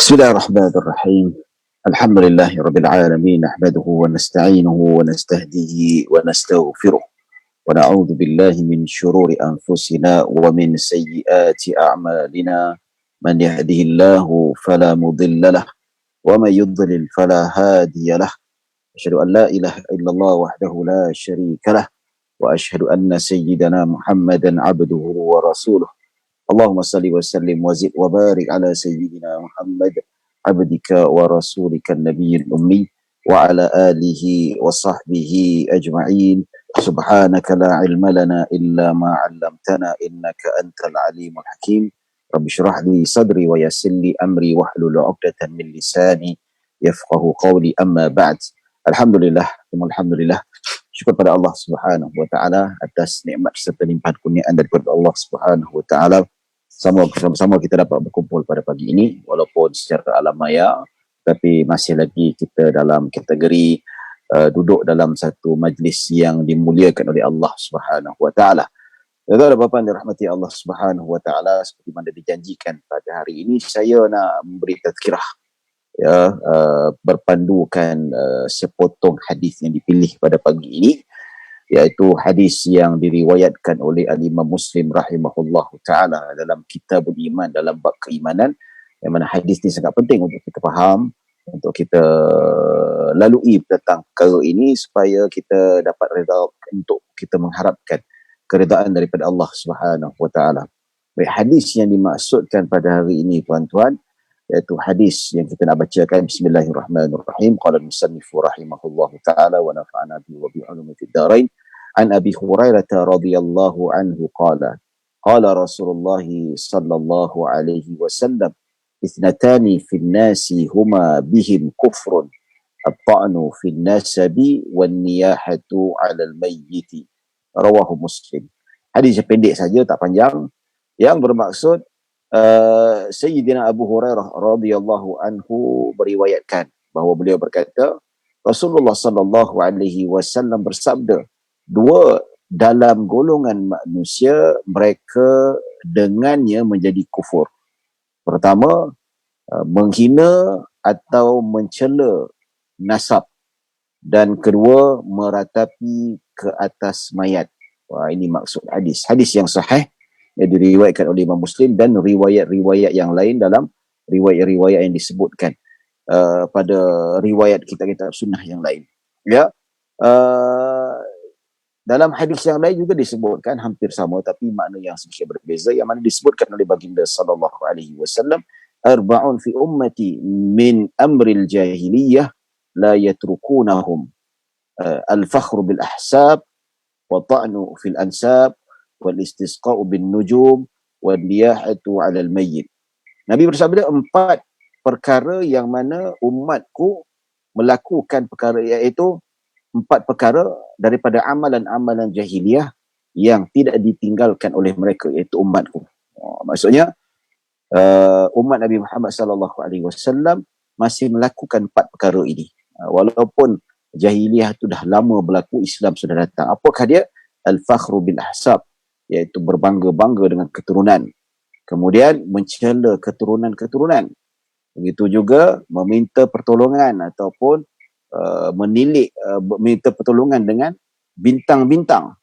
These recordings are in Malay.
بسم الله الرحمن الرحيم. الحمد لله رب العالمين، نحمده ونستعينه ونستهديه ونستغفره ونعوذ بالله من شرور أنفسنا ومن سيئات أعمالنا. من يهده الله فلا مضل له ومن يضلل فلا هادي له. أشهد أن لا إله إلا الله وحده لا شريك له، وأشهد أن سيدنا محمدا عبده ورسوله. اللهم صل وسلم وزد وبارك على سيدنا محمد عبدك ورسولك النبي الأمي وعلى آله وصحبه أجمعين. سبحانك لا علم لنا إلا ما علمتنا إنك أنت العليم الحكيم. رب اشرح لي صدري ويسر لي أمري واحلل عقدة من لساني يفقه قولي. أما بعد، Alhamdulillah, Alhamdulillah, syukur pada Allah Subhanahu wa taala atas nikmat serta limpahan kurniaan daripada Allah Subhanahu wa taala. Sama-sama kita dapat berkumpul pada pagi ini walaupun secara alam maya, tapi masih lagi kita dalam kategori duduk dalam satu majlis yang dimuliakan oleh Allah Subhanahu wa taala. Tuan-tuan dan puan-puan dirahmati Allah Subhanahu wa taala, seperti mana dijanjikan pada hari ini saya nak memberi tazkirah, berpandukan sepotong hadis yang dipilih pada pagi ini, iaitu hadis yang diriwayatkan oleh Al-Imam Muslim rahimahullah ta'ala dalam Kitabul Iman, dalam bab keimanan, yang mana hadis ni sangat penting untuk kita faham, untuk kita lalui tentang perkara ini supaya kita dapat reda, untuk kita mengharapkan keredaan daripada Allah Subhanahu wa ta'ala. Baik, hadis yang dimaksudkan pada hari ini tuan-tuan, iaitu hadis yang kita nak bacakan. Bismillahirrahmanirrahim. Qala al-musannif rahimahullahu ta'ala wa nafa'ana bihi wa bi'ulumi fid darain. An Abi Hurairah radhiyallahu anhu qala Rasulullah sallallahu alaihi wasallam, ithnatani fin nasi huma bihim kufrun, at-ta'nu fin nasabi wan niyahatu 'alal mayyit. Rawahu Muslim. Hadis yang pendek saja, tak panjang, yang bermaksud Sayyidina Abu Hurairah radhiyallahu anhu meriwayatkan bahawa beliau berkata, Rasulullah sallallahu alaihi wasallam bersabda, dua dalam golongan manusia mereka dengannya menjadi kufur. Pertama, menghina atau mencela nasab, dan kedua, meratapi ke atas mayat. Wah, ini maksud hadis. Hadis yang sahih yang diriwayatkan oleh Imam Muslim dan riwayat-riwayat yang lain dalam riwayat-riwayat yang disebutkan pada riwayat kitab-kitab sunnah yang lain. Ya, dalam hadis yang lain juga disebutkan hampir sama tapi makna yang sedikit berbeza, yang mana disebutkan oleh baginda sallallahu alaihi wasallam, arba'un fi ummati min amril jahiliyah la yatrukunahum al-fakhru bil ahsab wa ta'nu fil ansab wal istisqa'u bin nujum wal liyahatu 'alal mayyit. Nabi bersabda, 4 perkara yang mana umatku melakukan perkara, iaitu 4 perkara daripada amalan-amalan jahiliyah yang tidak ditinggalkan oleh mereka, iaitu umatku. Maksudnya umat Nabi Muhammad sallallahu alaihi wasallam masih melakukan 4 perkara ini. Walaupun jahiliyah itu dah lama berlaku, Islam sudah datang. Apakah dia? Al-fakhru bil ahsab, iaitu berbangga-bangga dengan keturunan. Kemudian mencela keturunan-keturunan. Begitu juga meminta pertolongan ataupun meminta pertolongan dengan bintang-bintang.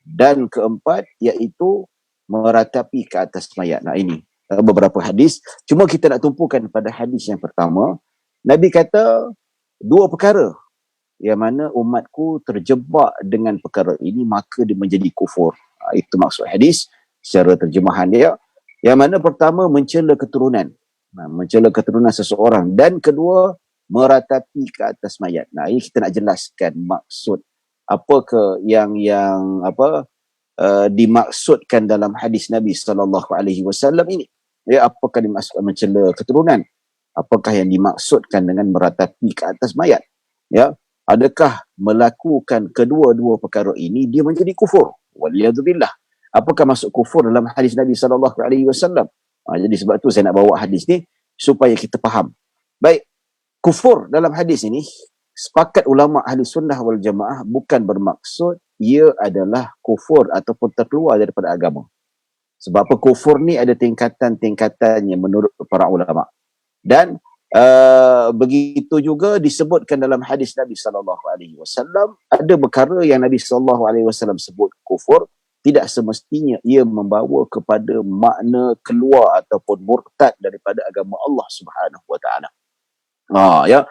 Dan keempat, iaitu meratapi ke atas mayat. Nah, ini beberapa hadis. Cuma kita nak tumpukan pada hadis yang pertama. Nabi kata 2 perkara yang mana umatku terjebak dengan perkara ini, maka dia menjadi kufur. Itu maksud hadis secara terjemahan dia. Yang mana pertama, mencela keturunan. Mencela keturunan seseorang. Dan kedua, meratapi ke atas mayat. Nah, ini kita nak jelaskan maksud apakah yang dimaksudkan dalam hadis Nabi sallallahu alaihi wasallam ini. Ya, apakah dimaksudkan mencela keturunan? Apakah yang dimaksudkan dengan meratapi ke atas mayat? Ya, adakah melakukan kedua-dua perkara ini dia menjadi kufur? Waliyadzubillah. Apakah masuk kufur dalam hadis Nabi sallallahu alaihi wasallam? Jadi sebab tu saya nak bawa hadis ni supaya kita faham. Baik, kufur dalam hadis ini, sepakat ulama ahli sunnah wal jamaah bukan bermaksud ia adalah kufur ataupun terkeluar daripada agama. Sebab apa? Kufur ni ada tingkatan-tingkatannya menurut para ulama. Dan begitu juga disebutkan dalam hadis Nabi SAW, ada perkara yang Nabi SAW sebut kufur, tidak semestinya ia membawa kepada makna keluar ataupun murtad daripada agama Allah Subhanahu Wa Taala. Ya.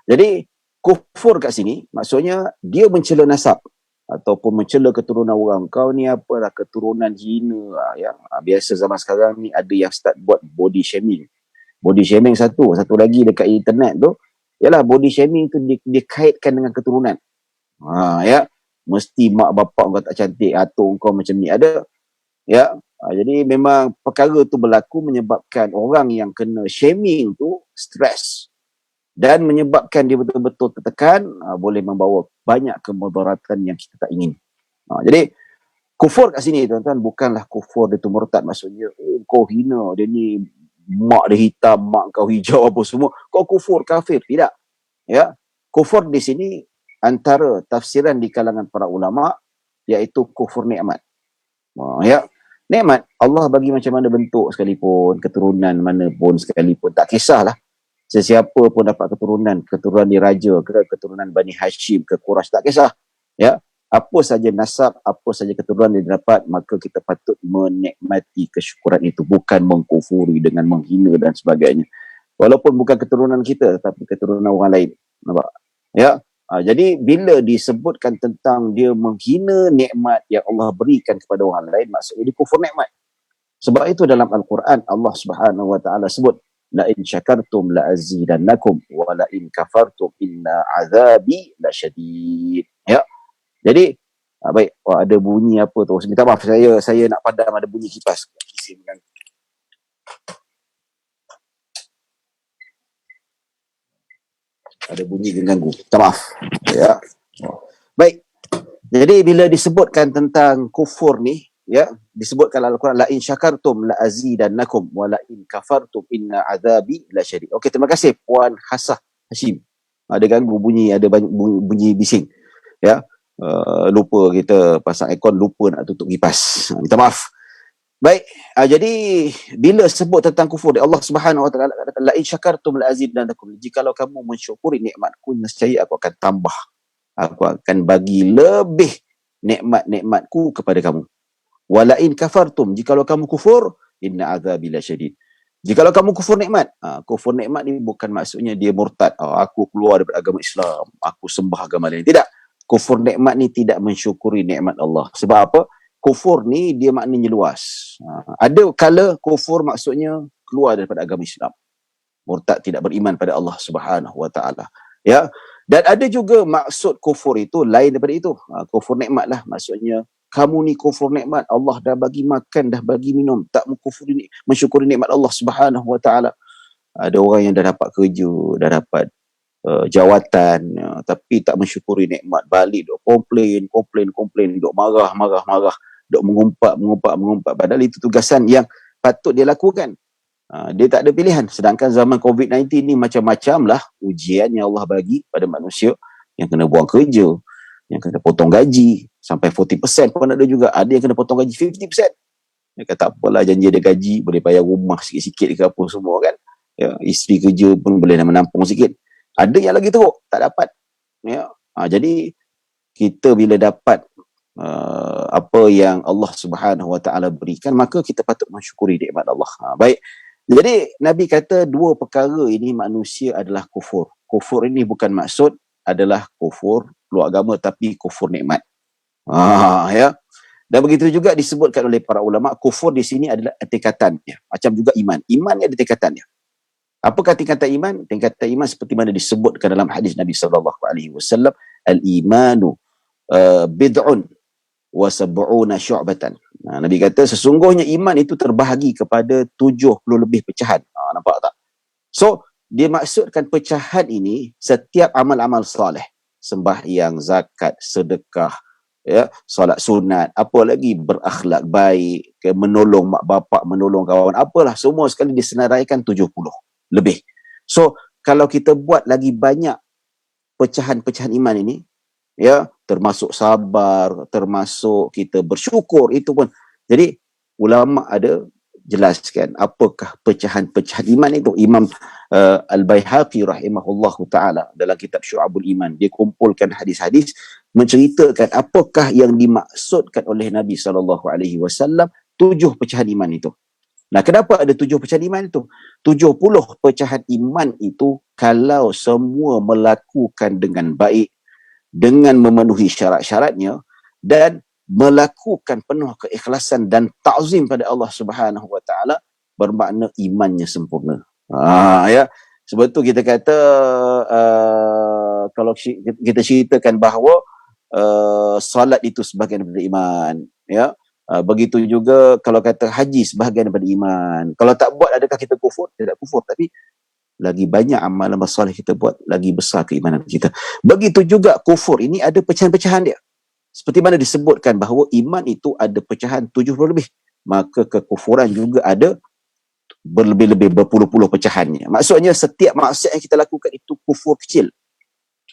Jadi kufur kat sini maksudnya dia mencela nasab ataupun mencela keturunan orang. Kau ni apalah keturunan hina, ya. Biasa zaman sekarang ni ada yang start buat body shaming. Body shaming satu lagi dekat internet tu, ialah body shaming tu dikaitkan dengan keturunan. Ya, mesti mak bapak kau tak cantik, atuk kau macam ni ada. Ya, jadi memang perkara tu berlaku menyebabkan orang yang kena shaming tu stres dan menyebabkan dia betul-betul tertekan, boleh membawa banyak kemudaratan yang kita tak ingin. Jadi kufur kat sini tuan-tuan bukanlah kufur dia tu murtad, maksudnya kau hina dia ni, mak dia hitam, mak kau hijau apa semua, kau kufur, kafir. Tidak. Ya, kufur di sini antara tafsiran di kalangan para ulama iaitu kufur nikmat. Ya, nikmat Allah bagi macam mana bentuk sekalipun, keturunan mana pun sekalipun, tak kisahlah sesiapa pun dapat keturunan diraja ke, keturunan Bani Hashim ke Quraisy, tak kisah. Ya, apa saja nasab, apa saja keturunan yang dapat, maka kita patut menikmati kesyukuran itu, bukan mengkufuri dengan menghina dan sebagainya. Walaupun bukan keturunan kita, tapi keturunan orang lain. Nampak? Ya. Jadi bila disebutkan tentang dia menghina nikmat yang Allah berikan kepada orang lain, maksudnya dia kufur nikmat. Sebab itu dalam Al-Quran Allah Subhanahu Wa Taala sebut, la in syakartum la azidannakum wa la in kafartum inna azabi lasyadid. Ya. Jadi baik, ada bunyi apa tu? Minta maaf, saya nak padam, ada bunyi kipas. Ada bunyi mengganggu. Minta maaf. Ya. Baik. Jadi bila disebutkan tentang kufur ni, ya, disebutkan dalam Al-Quran, la in syakartum la azidannakum wa la in kafartum inna azabi lasyadid. Okey, terima kasih Puan Hasah Hashim. Ada ganggu bunyi, ada bunyi bising. Ya. Lupa kita pasang aircon, lupa nak tutup kipas. Minta maaf. Baik, jadi bila sebut tentang kufur, Allah Subhanahu Wa Taala kata, la in syakartum la azidannakum. Jikalau kamu mensyukuri nikmatku, nescaya aku akan tambah. Aku akan bagi lebih nikmat-nikmatku kepada kamu. Wala in kafartum, jikalau kamu kufur, inna azabi lasyadid. Jikalau kamu kufur nikmat, kufur nikmat ni bukan maksudnya dia murtad. Aku keluar daripada agama Islam, aku sembah agama lain. Tidak. Kufur nikmat ni tidak mensyukuri nikmat Allah. Sebab apa? Kufur ni dia maknanya luas. Ada kala kufur maksudnya keluar daripada agama Islam. Murtad, tidak beriman pada Allah Subhanahu Wa Taala. Ya. Dan ada juga maksud kufur itu lain daripada itu. Kufur nikmat lah. Maksudnya kamu ni kufur nikmat, Allah dah bagi makan, dah bagi minum, tak mensyukuri nikmat Allah Subhanahu Wa Taala. Ada orang yang dah dapat kerja, dah dapat jawatan, tapi tak mensyukuri nikmat, balik duk komplain, duk marah, duk mengumpat, padahal itu tugasan yang patut dia lakukan. Dia tak ada pilihan. Sedangkan zaman COVID-19 ni macam-macam lah ujian yang Allah bagi pada manusia, yang kena buang kerja, yang kena potong gaji sampai 40% pun ada juga. Ada yang kena potong gaji 50%. Dia kata apalah, janji ada gaji, boleh bayar rumah sikit-sikit ke apa semua kan. Ya, isteri kerja pun boleh menampung sikit. Ada yang lagi teruk, tak dapat. Ya. Jadi kita bila dapat apa yang Allah Subhanahu Wa Taala berikan, maka kita patut mensyukuri nikmat Allah. Baik. Jadi Nabi kata dua perkara ini manusia adalah kufur. Kufur ini bukan maksud adalah kufur keluar agama, tapi kufur nikmat. Ya. Dan begitu juga disebutkan oleh para ulama, kufur di sini adalah tingkatannya. Macam juga iman. Iman ni ada tingkatannya. Apakah tingkatan iman? Tingkatan iman seperti mana disebutkan dalam hadis Nabi SAW, al-imanu bid'un wa sab'una syu'batan. Nabi kata sesungguhnya iman itu terbahagi kepada 70 lebih pecahan. Nampak tak? So, dia maksudkan pecahan ini setiap amal-amal soleh. Sembahyang, zakat, sedekah, ya, solat sunat, apa lagi, berakhlak baik, menolong mak bapak, menolong kawan, apalah, semua sekali disenaraikan 70 lebih. So, kalau kita buat lagi banyak pecahan-pecahan iman ini, ya, termasuk sabar, termasuk kita bersyukur, itu pun. Jadi ulama ada jelaskan apakah pecahan-pecahan iman itu. Imam Al-Baihaqi rahimahullahu ta'ala dalam kitab Syu'abul Iman, dia kumpulkan hadis-hadis menceritakan apakah yang dimaksudkan oleh Nabi SAW 7 pecahan iman itu. Nah, kenapa ada 7 pecahan iman itu? 70 pecahan iman itu kalau semua melakukan dengan baik, dengan memenuhi syarat-syaratnya dan melakukan penuh keikhlasan dan ta'zim pada Allah Subhanahu wa taala, bermakna imannya sempurna. Ya. Sebab tu kita kata kalau kita ceritakan bahawa salat itu sebahagian daripada iman, ya. Begitu juga kalau kata haji sebahagian daripada iman. Kalau tak buat, adakah kita kufur? Tidak kufur, tapi lagi banyak amalan soleh kita buat, lagi besar keimanan kita. Begitu juga kufur ini ada pecahan-pecahan dia. Seperti mana disebutkan bahawa iman itu ada pecahan 70 lebih, maka kekufuran juga ada berlebih-lebih berpuluh-puluh pecahannya. Maksudnya setiap maksiat yang kita lakukan itu kufur kecil.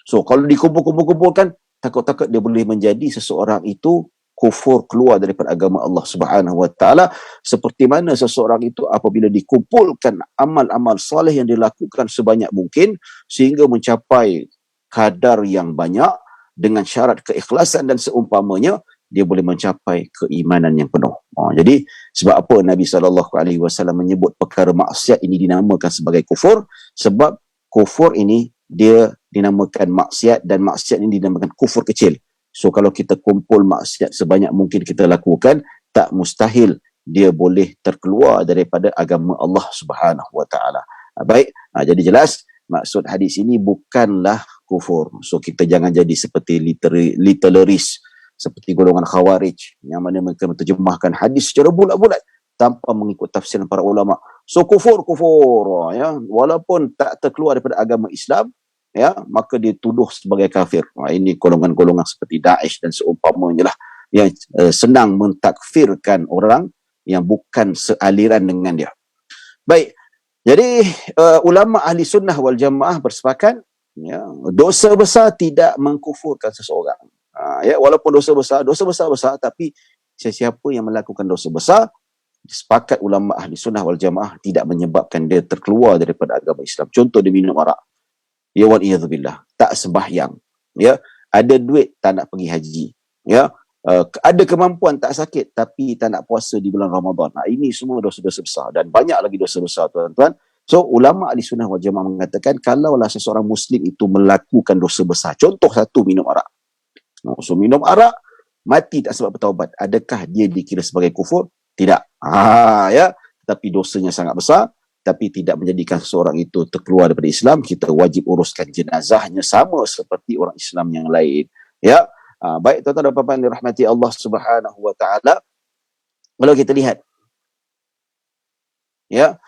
So kalau dikumpul-kumpulkan, takut-takut dia boleh menjadi seseorang itu kufur, keluar daripada agama Allah Subhanahu wa taala, seperti mana seseorang itu apabila dikumpulkan amal-amal soleh yang dilakukan sebanyak mungkin sehingga mencapai kadar yang banyak dengan syarat keikhlasan dan seumpamanya, dia boleh mencapai keimanan yang penuh. Jadi sebab apa Nabi SAW menyebut perkara maksiat ini dinamakan sebagai kufur? Sebab kufur ini dia dinamakan maksiat dan maksiat ini dinamakan kufur kecil. So kalau kita kumpul maksiat sebanyak mungkin kita lakukan, tak mustahil dia boleh terkeluar daripada agama Allah Subhanahu wa taala. Baik, jadi jelas maksud hadis ini bukanlah kufur. So kita jangan jadi seperti literaris, seperti golongan khawarij yang mana mereka menterjemahkan hadis secara bulat-bulat tanpa mengikut tafsiran para ulama. So kufur, ya, walaupun tak terkeluar daripada agama Islam, ya, maka dia tuduh sebagai kafir. Ini golongan-golongan seperti Daesh dan seumpamanya lah, yang senang mentakfirkan orang yang bukan sealiran dengan dia. Baik, jadi ulama ahli sunnah wal jamaah bersepakat, ya, dosa besar tidak mengkufurkan seseorang. Ya, walaupun dosa besar, tapi sesiapa yang melakukan dosa besar, sepakat ulama ahli sunnah wal jamaah tidak menyebabkan dia terkeluar daripada agama Islam. Contoh, dia minum arak, ya, wal'iyadzubillah, tak sembahyang, ya, ada duit tak nak pergi haji, ya, ada kemampuan tak sakit tapi tak nak puasa di bulan Ramadan. Ini semua dosa-dosa besar dan banyak lagi dosa besar, tuan-tuan. So ulama ahli sunnah wal jamaah mengatakan kalaulah seseorang muslim itu melakukan dosa besar, contoh satu, minum arak. So minum arak, mati tak sebab bertaubat, adakah dia dikira sebagai kufur? Tidak. Ya, tapi dosanya sangat besar, tapi tidak menjadikan seseorang itu terkeluar daripada Islam. Kita wajib uruskan jenazahnya sama seperti orang Islam yang lain. Ya, baik tuan-tuan dan puan-puan dirahmati Allah Subhanahu wa taala. Kalau kita lihat, ya,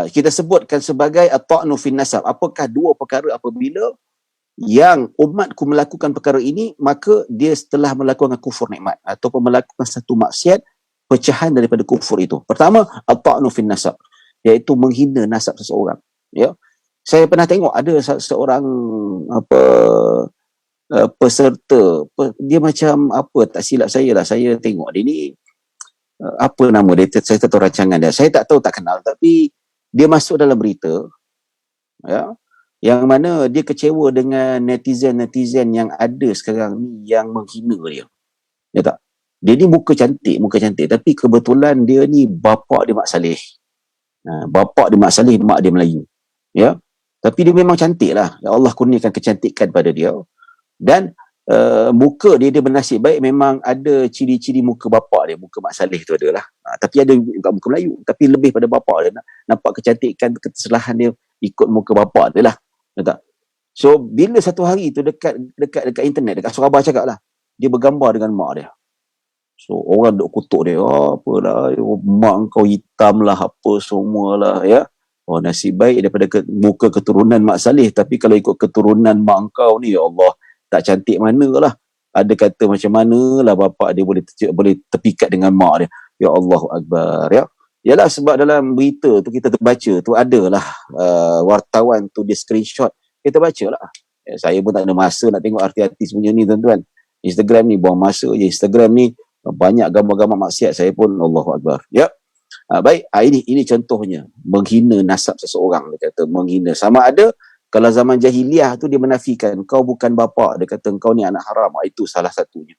kita sebutkan sebagai at-ta'nu fin nasab. Apakah dua perkara apabila yang umatku melakukan perkara ini, maka dia setelah melakukan kufur nikmat ataupun melakukan satu maksiat, pecahan daripada kufur itu. Pertama, at-ta'nu fin nasab, iaitu menghina nasab seseorang. Ya, saya pernah tengok ada seorang peserta, dia macam apa, tak silap saya lah, saya tengok dia ni apa nama dia, saya tak tahu rancangan dia, saya tak tahu, tak kenal, tapi dia masuk dalam berita, ya, yang mana dia kecewa dengan netizen yang ada sekarang ni yang menghina dia. Ya tak? Dia ni muka cantik, tapi kebetulan dia ni bapa dia mak saleh. Bapa dia mak saleh, mak dia Melayu. Ya. Tapi dia memang cantik lah. Ya Allah kurniakan kecantikan pada dia. Dan muka dia bernasib baik, memang ada ciri-ciri muka bapa dia, muka mak saleh tu adalah. Tapi ada juga muka Melayu, tapi lebih pada bapa dia. Nampak kecantikan, kesalahan dia ikut muka bapa dia lah. Ya tak? So bila satu hari tu dekat internet, dekat Surabaya cakap lah, dia bergambar dengan mak dia. So orang duk kutuk dia, apalah, mak kau hitam lah, apa semualah, ya. Nasib baik daripada muka keturunan mak saleh, tapi kalau ikut keturunan mak kau ni, ya Allah, tak cantik manalah. Ada kata macam manalah bapak dia boleh terpikat dengan mak dia. Ya Allahu Akbar, ya. Yalah, sebab dalam berita tu kita terbaca tu adalah wartawan tu dia screenshot, kita baca lah. Saya pun tak ada masa nak tengok artis-artis punya ni, tuan-tuan. Instagram ni buang masa je. Instagram ni banyak gambar-gambar maksiat, saya pun Allahu Akbar, ya. Baik, ini contohnya menghina nasab seseorang. Dia kata menghina, sama ada kalau zaman jahiliah tu dia menafikan kau bukan bapa, dia kata kau ni anak haram. Itu salah satunya.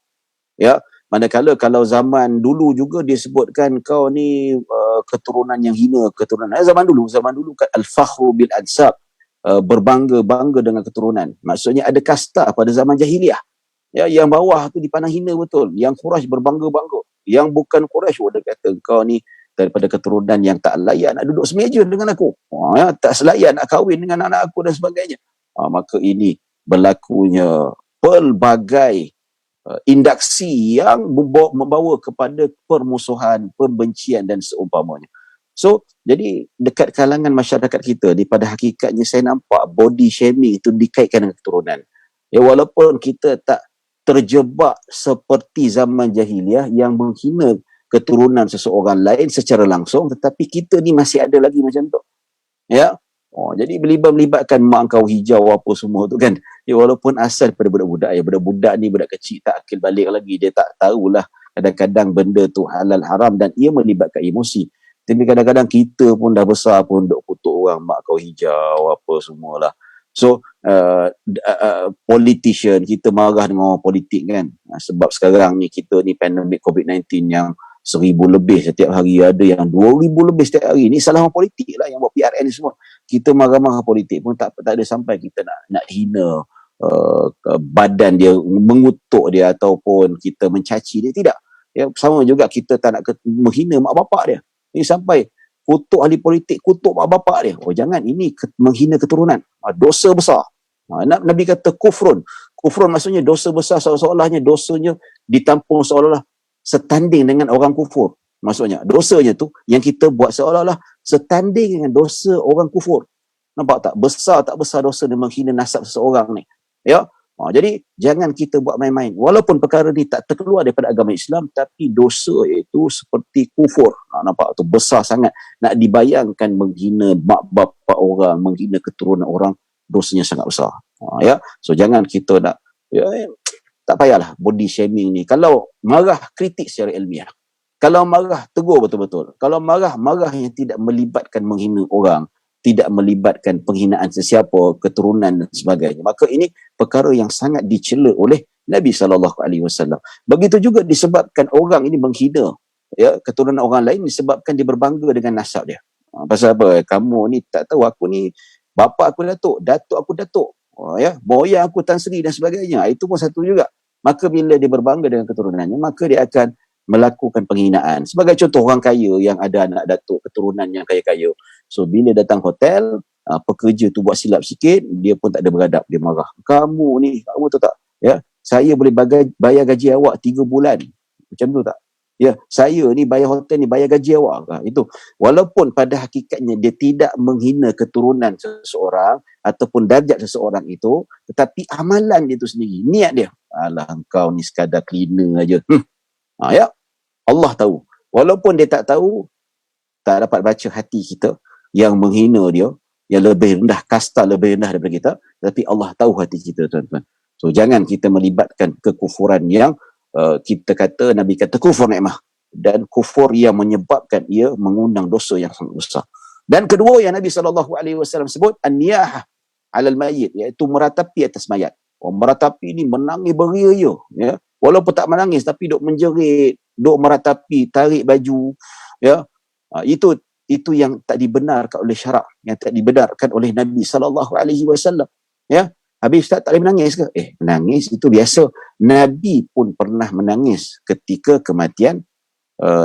Ya, manakala kalau zaman dulu juga dia sebutkan kau ni keturunan yang hina, keturunan zaman dulu kan al-fakhru bil ansab, berbangga-bangga dengan keturunan. Maksudnya ada kasta pada zaman jahiliah. Ya, yang bawah tu dipandang hina betul. Yang Quraisy berbangga-bangga. Yang bukan Quraisy, dia kata kau ni daripada keturunan yang tak layak nak duduk semeja dengan aku. Ya, tak selayak nak kahwin dengan anak aku dan sebagainya. Maka ini berlakunya pelbagai induksi yang membawa kepada permusuhan, pembencian dan seumpamanya. So, jadi dekat kalangan masyarakat kita ni pada hakikatnya saya nampak body shaming itu dikaitkan dengan keturunan. Ya, walaupun kita tak terjebak seperti zaman jahiliah yang menghina keturunan seseorang lain secara langsung, tetapi kita ni masih ada lagi macam tu. Ya. Jadi melibatkan mak kau hijau apa semua tu kan. Ya, walaupun asal pada budak-budak, ya budak-budak ni budak kecil tak akil balik lagi, dia tak tahulah kadang-kadang benda tu halal haram dan ia melibatkan emosi. Tapi kadang-kadang kita pun dah besar pun duk kutuk orang mak kau hijau apa semualah. So politician, kita marah dengan orang politik kan. Sebab sekarang ni kita ni pandemik COVID-19 yang 1,000 lebih setiap hari, ada yang 2,000 lebih setiap hari. Ni salah orang politik lah yang buat PRN ni semua. Kita marah-marah politik pun tak ada sampai kita nak hina badan dia, mengutuk dia ataupun kita mencaci dia, tidak. Ya, sama juga kita tak nak menghina mak bapak dia. Ini sampai kutuk ahli politik, kutuk mak bapak dia. Jangan, ini menghina keturunan. Dosa besar. Nabi kata kufrun. Kufrun maksudnya dosa besar, seolah-olahnya dosanya ditampung seolah-olah setanding dengan orang kufur. Maksudnya dosanya tu yang kita buat seolah-olah setanding dengan dosa orang kufur. Nampak tak? Besar tak besar dosa dia menghina nasab seseorang ni. Ya. Jadi jangan kita buat main-main. Walaupun perkara ni tak terkeluar daripada agama Islam, tapi dosa itu seperti kufur. Nampak tu besar sangat. Nak dibayangkan menghina mak bapak orang, menghina keturunan orang, dosanya sangat besar. Ya. So jangan kita nak tak payahlah body shaming ni. Kalau marah, kritik secara ilmiah. Kalau marah, tegur betul-betul. Kalau marah yang tidak melibatkan menghina orang, tidak melibatkan penghinaan sesiapa, keturunan dan sebagainya. Maka ini perkara yang sangat dicela oleh Nabi SAW. Begitu juga disebabkan orang ini menghina keturunan orang lain, disebabkan dia berbangga dengan nasab dia. Pasal apa? Kamu ni tak tahu, aku ni bapa aku datuk aku datuk. Moyang aku Tan Sri dan sebagainya. Itu pun satu juga. Maka bila dia berbangga dengan keturunannya, maka dia akan melakukan penghinaan. Sebagai contoh, orang kaya yang ada anak datuk keturunan yang kaya-kaya. So bila datang hotel, pekerja tu buat silap sikit, dia pun tak ada beradab, dia marah. Kamu tahu tak? Ya, saya boleh bayar gaji awak 3 bulan. Macam tu tak? Ya, saya ni bayar hotel ni, bayar gaji awak. Itu. Walaupun pada hakikatnya dia tidak menghina keturunan seseorang ataupun darjat seseorang itu, tetapi amalan dia tu sendiri, niat dia. Alah, engkau ni sekadar cleaner aja. Ya, Allah tahu. Walaupun dia tak tahu, tak dapat baca hati kita yang menghina dia, yang lebih rendah, kasta lebih rendah daripada kita, tapi Allah tahu hati kita, tuan-tuan. So jangan kita melibatkan kekufuran yang kita kata, Nabi kata kufur nikmah, dan kufur yang menyebabkan ia mengundang dosa yang sangat besar. Dan kedua yang Nabi SAW sebut, an-niyahah alal mayyit, iaitu meratapi atas mayat. Meratapi ni menangis beria-ria, ya. Walaupun tak menangis tapi duk menjerit, duk meratapi, tarik baju, ya. Itu yang tak dibenarkan oleh syarak, yang tak dibenarkan oleh Nabi SAW. Ya. Habis tak boleh menangis ke? Menangis itu biasa. Nabi pun pernah menangis ketika kematian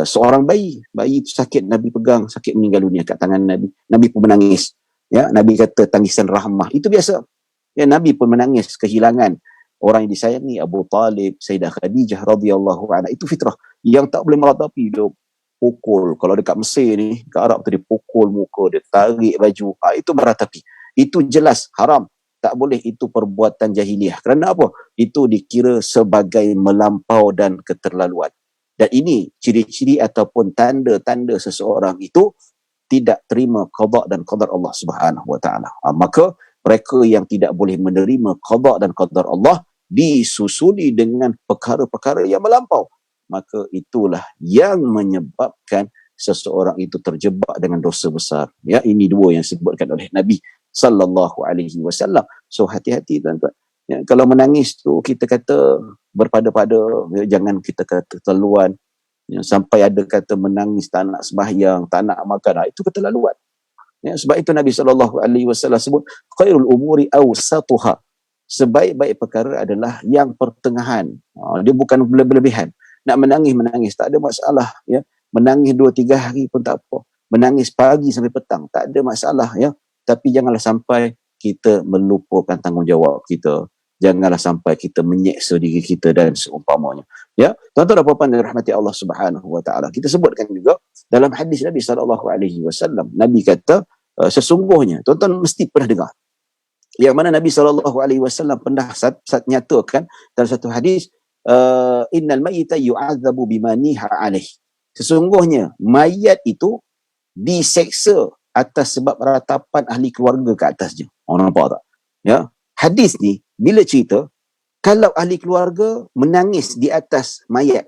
seorang bayi. Bayi itu sakit, Nabi pegang, sakit meninggal dunia kat tangan Nabi. Nabi pun menangis. Ya, Nabi kata tangisan rahmah. Itu biasa. Ya, Nabi pun menangis kehilangan orang yang disayangi, Abu Talib, Sayyidah Khadijah radhiyallahu anha. Itu fitrah. Yang tak boleh meratapi, dia pukul. Kalau dekat Mesir ni, kat Arab tu dia pukul muka, dia tarik baju. Itu meratapi. Itu jelas haram. Tak boleh, itu perbuatan jahiliah. Kerana apa? Itu dikira sebagai melampau dan keterlaluan. Dan ini ciri-ciri ataupun tanda-tanda seseorang itu tidak terima qada dan qadar Allah Subhanahu wa taala. Maka mereka yang tidak boleh menerima qada dan qadar Allah disusuli dengan perkara-perkara yang melampau. Maka itulah yang menyebabkan seseorang itu terjebak dengan dosa besar. Ya, ini dua yang disebutkan oleh Nabi sallallahu alaihi wasallam. So hati-hati tuan-tuan. Ya, kalau menangis tu kita kata berpada-pada, ya, jangan kita kata terlaluan. Ya, sampai ada kata menangis tak nak sembahyang, tak nak makan, itu keterlaluan. Ya, sebab itu Nabi SAW sebut khairul umuri awsatuha. Sebaik-baik perkara adalah yang pertengahan. Dia bukan berlebihan. Nak menangis, tak ada masalah. Ya. Menangis 2-3 hari pun tak apa. Menangis pagi sampai petang, tak ada masalah. Ya. Tapi janganlah sampai kita melupakan tanggungjawab kita. Janganlah sampai kita menyeksa diri kita dan seumpamanya. Ya, tuan-tuan dan puan-puan dirahmati Allah Subhanahu wa taala. Kita sebutkan juga dalam hadis Nabi sallallahu alaihi wasallam, Nabi kata sesungguhnya, tuan-tuan mesti pernah dengar, yang mana Nabi sallallahu alaihi wasallam pernah nyatakan dalam satu hadis, innal mayyita yu'adzabu bima niha alaihi. Sesungguhnya mayat itu diseksa atas sebab ratapan ahli keluarga ke atasnya. Orang nampak tak? Ya. Hadis ni bila cerita, kalau ahli keluarga menangis di atas mayat,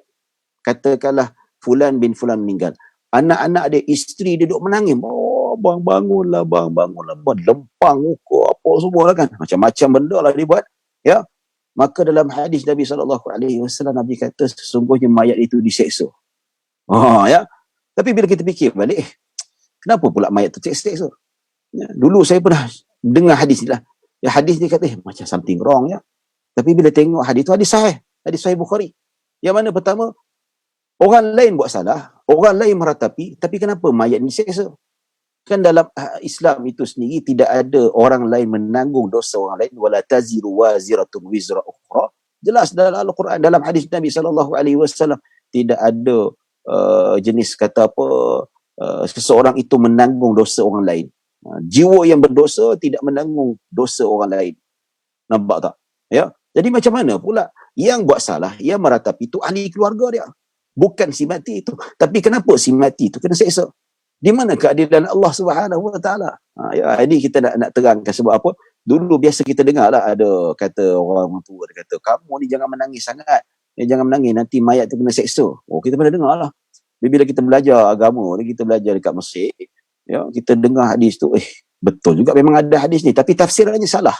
katakanlah fulan bin fulan meninggal, anak-anak dia, isteri dia duduk menangis, bang bangunlah, bang lempang muka apa semua lah kan, macam-macam benda lah dia buat, ya. Maka dalam hadis Nabi SAW, Nabi kata sesungguhnya mayat itu diseksa. Ya. Tapi bila kita fikir balik, kenapa pula mayat tu seksa? Ya. Dulu saya pernah dengar hadis ni lah. Ya, hadis ni kata macam something wrong, ya. Tapi bila tengok hadis tu, hadis sahih Bukhari. Yang mana pertama, orang lain buat salah, orang lain meratapi, tapi kenapa mayat ni seksa? Kan dalam Islam itu sendiri tidak ada orang lain menanggung dosa orang lain, wala taziru waziratun wizra ukhra. Jelas dalam Al-Quran, dalam hadis Nabi SAW, tidak ada jenis kata apa, seseorang itu menanggung dosa orang lain. Jiwa yang berdosa tidak menanggung dosa orang lain. Nampak tak? Ya. Jadi macam mana pula yang buat salah, yang meratapi itu ahli keluarga dia, bukan si mati itu. Tapi kenapa si mati itu kena seksa? Di mana keadilan Allah Subhanahu wa taala? Ya, ini kita nak terangkan sebab apa? Dulu biasa kita dengar lah, ada kata orang tua, dia kata kamu ni jangan menangis sangat. Jangan menangis, nanti mayat tu kena seksa. Oh, kita pernah dengar lah. Bila kita belajar agama, kita belajar dekat Mesir, ya, kita dengar hadis tu, betul juga memang ada hadis ni, tapi tafsirannya salah.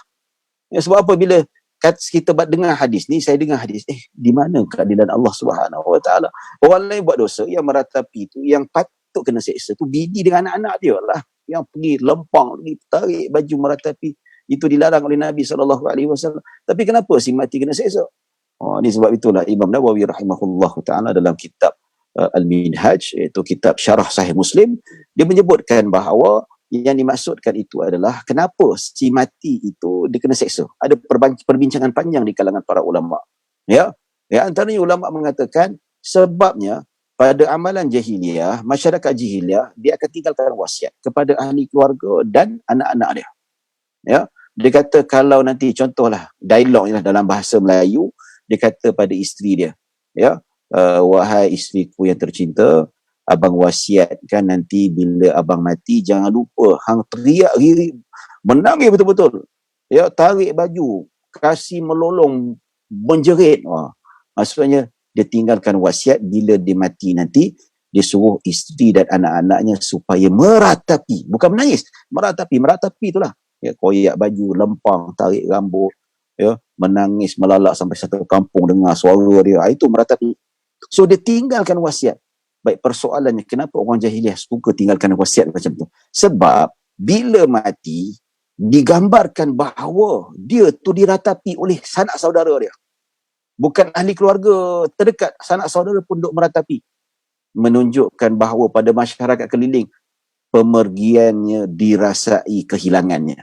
Ya, sebab apa? Bila kita dengar hadis ni, saya dengar hadis, di mana keadilan Allah Subhanahu wa taala? Orang lain buat dosa, yang meratapi tu, yang patut kena seksa tu bini dengan anak-anak dia lah, yang pergi lempang, pergi tarik baju meratapi. Itu dilarang oleh Nabi SAW. Tapi kenapa si mati kena seksa? Ini sebab itulah Imam Nawawi rahimahullah ta'ala dalam kitab Al-Minhaj, iaitu kitab Syarah Sahih Muslim, dia menyebutkan bahawa yang dimaksudkan itu adalah kenapa si mati itu dia kena seksa. Ada perbincangan panjang di kalangan para ulama. Ya, antaranya ulama mengatakan sebabnya pada amalan jahiliyah, masyarakat jahiliyah, dia akan tinggalkan wasiat kepada ahli keluarga dan anak-anak dia. Ya, dia kata kalau nanti contohlah dialognya dalam bahasa Melayu, dia kata pada isteri dia, ya, wahai isteriku yang tercinta, abang wasiatkan nanti bila abang mati jangan lupa hang teriak riri, menangis betul-betul, ya, tarik baju, kasih melolong, menjerit. Maksudnya dia tinggalkan wasiat bila dia mati nanti, dia suruh isteri dan anak-anaknya supaya meratapi, bukan menangis, meratapi itulah, ya, koyak baju, lempang, tarik rambut, ya, menangis melalak sampai satu kampung dengar suara dia, itu meratapi. So dia tinggalkan wasiat. Baik, persoalannya kenapa orang jahiliah suka tinggalkan wasiat macam tu? Sebab bila mati digambarkan bahawa dia tu diratapi oleh sanak saudara dia, bukan ahli keluarga terdekat, sanak saudara pun duk meratapi, menunjukkan bahawa pada masyarakat keliling pemergiannya dirasai kehilangannya.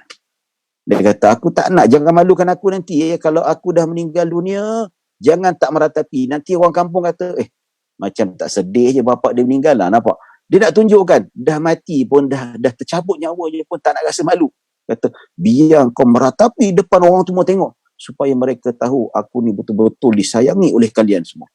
Dia kata, aku tak nak, jangan malukan aku nanti, kalau aku dah meninggal dunia, jangan tak meratapi. Nanti orang kampung kata, macam tak sedih je bapak dia meninggal lah, nampak? Dia nak tunjukkan, dah mati pun, dah tercabut nyawanya pun tak nak rasa malu. Kata, biar kau meratapi depan orang semua tengok, supaya mereka tahu aku ni betul-betul disayangi oleh kalian semua.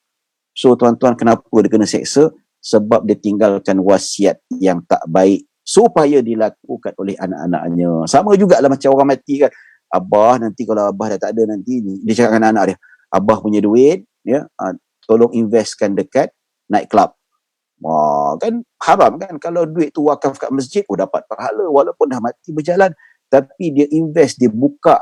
So tuan-tuan, kenapa dia kena seksa? Sebab dia tinggalkan wasiat yang tak baik, supaya dilakukan oleh anak-anaknya. Sama jugalah macam orang mati kan. Abah nanti kalau abah dah tak ada nanti, dia cakap dengan anak dia, abah punya duit, ya, tolong investkan dekat night club. Kan haram kan, kalau duit tu wakaf kat masjid, dapat pahala walaupun dah mati berjalan, tapi dia invest, dia buka,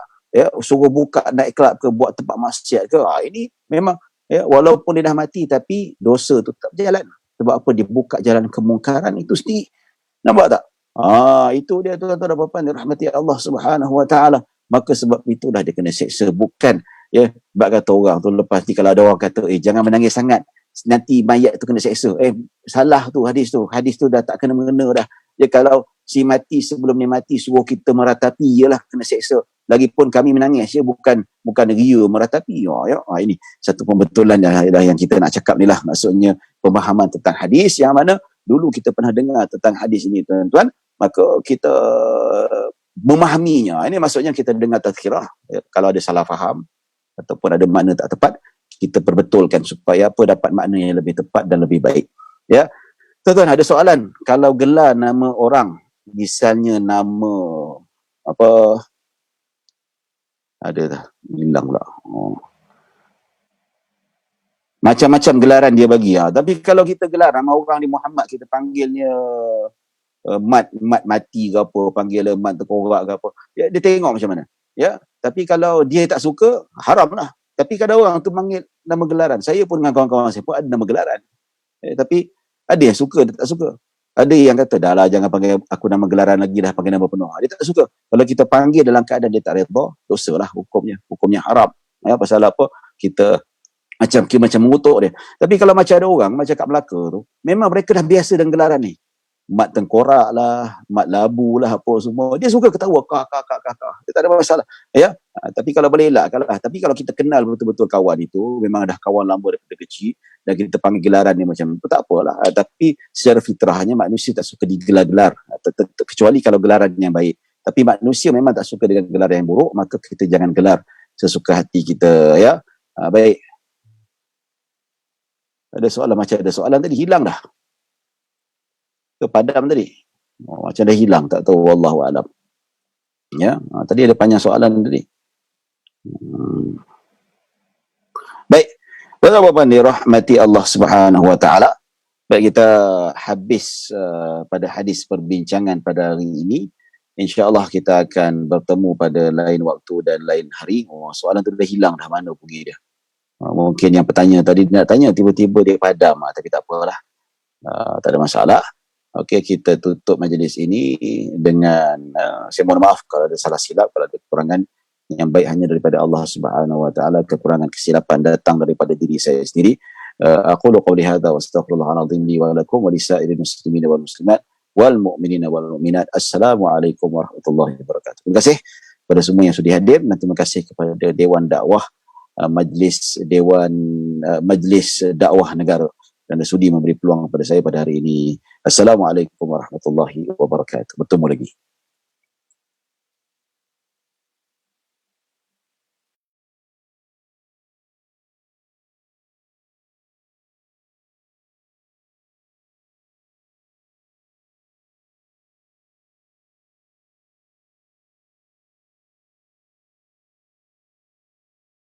suruh buka night club ke, buat tempat maksiat ke, ini memang walaupun dia dah mati tapi dosa tu tetap berjalan. Sebab apa? Dia buka jalan kemungkaran itu sendiri. Nampak tak? Itu dia tuan-tuan dan puan-puan dirahmati Allah Subhanahu Wa Taala. Maka sebab itulah dia kena seksa, bukan sebab kata orang tu lepas ni, kalau ada orang kata jangan menangis sangat, nanti mayat tu kena seksa. Salah tu hadis tu dah tak kena mengena dah. Kalau si mati sebelum dia mati suruh kita meratapi, ialah kena seksa. Lagipun kami menangis, bukan ria meratapi. Ini satu pembetulan yang kita nak cakap ni lah. Maksudnya pemahaman tentang hadis yang mana dulu kita pernah dengar tentang hadis ini tuan-tuan, maka kita memahaminya. Ini maksudnya kita dengar tazkirah. Kalau ada salah faham ataupun ada makna tak tepat, kita perbetulkan supaya dapat makna yang lebih tepat dan lebih baik. Tuan-tuan, ada soalan, kalau gelar nama orang, misalnya nama apa, ada dah hilang pula. Macam-macam gelaran dia bagi. Tapi kalau kita gelar nama orang ni Muhammad, kita panggilnya Mat mati ke apa, panggil Mat terkorak ke apa, dia tengok macam mana. Tapi kalau dia tak suka, haram lah. Tapi kalau orang tu panggil nama gelaran, saya pun dengan kawan-kawan saya pun ada nama gelaran. Tapi ada yang suka, dia tak suka. Ada yang kata, dah lah jangan panggil aku nama gelaran lagi, dah panggil nama penuh. Dia tak suka. Kalau kita panggil dalam keadaan dia tak redha, dosa lah hukumnya haram. Pasal apa? Kita macam mengutuk dia. Tapi kalau macam ada orang, macam kat Melaka tu, memang mereka dah biasa dengan gelaran ni. Mat tengkorak lah, mat labu lah, apa semua. Dia suka ketawa, kak. Dia tak ada masalah. Tapi kalau boleh elakkan lah. Tapi kalau kita kenal betul-betul kawan itu, memang dah kawan lama daripada kecil, dan kita panggil gelaran dia macam tu, tak apalah. Tapi secara fitrahnya manusia tak suka digelar-gelar. Kecuali kalau gelaran yang baik. Tapi manusia memang tak suka dengan gelaran yang buruk, maka kita jangan gelar sesuka hati kita. Baik. Ada soalan tadi, hilang dah. Padam tadi. Macam dah hilang, tak tahu, wallahu alam. Tadi ada panjang soalan tadi. Baik. Tuan-tuan dirahmati Allah Subhanahu Wa Taala. Baik, kita habis pada hadis perbincangan pada hari ini. InsyaAllah kita akan bertemu pada lain waktu dan lain hari. Soalan tu dah hilang dah, mana pergi dia. Mungkin yang petanya tadi nak tanya, tiba-tiba dia padam. Tapi tak apalah. Tak ada masalah. Okey, kita tutup majlis ini dengan saya mohon maaf kalau ada salah silap, kalau ada kekurangan. Yang baik hanya daripada Allah Subhanahu Wa Taala, kekurangan kesilapan datang daripada diri saya sendiri. Aqulu qawli hadza wa astaghfirullahal azim li wa lakum wa lisairil muslimin wal muslimat wal mu'minina wal mu'minat. Assalamualaikum warahmatullahi wabarakatuh. Terima kasih kepada semua yang sudah hadir, dan terima kasih kepada Dewan Dakwah Majlis Dakwah Negara dan sudi memberi peluang kepada saya pada hari ini. Assalamualaikum warahmatullahi wabarakatuh. Bertemu lagi.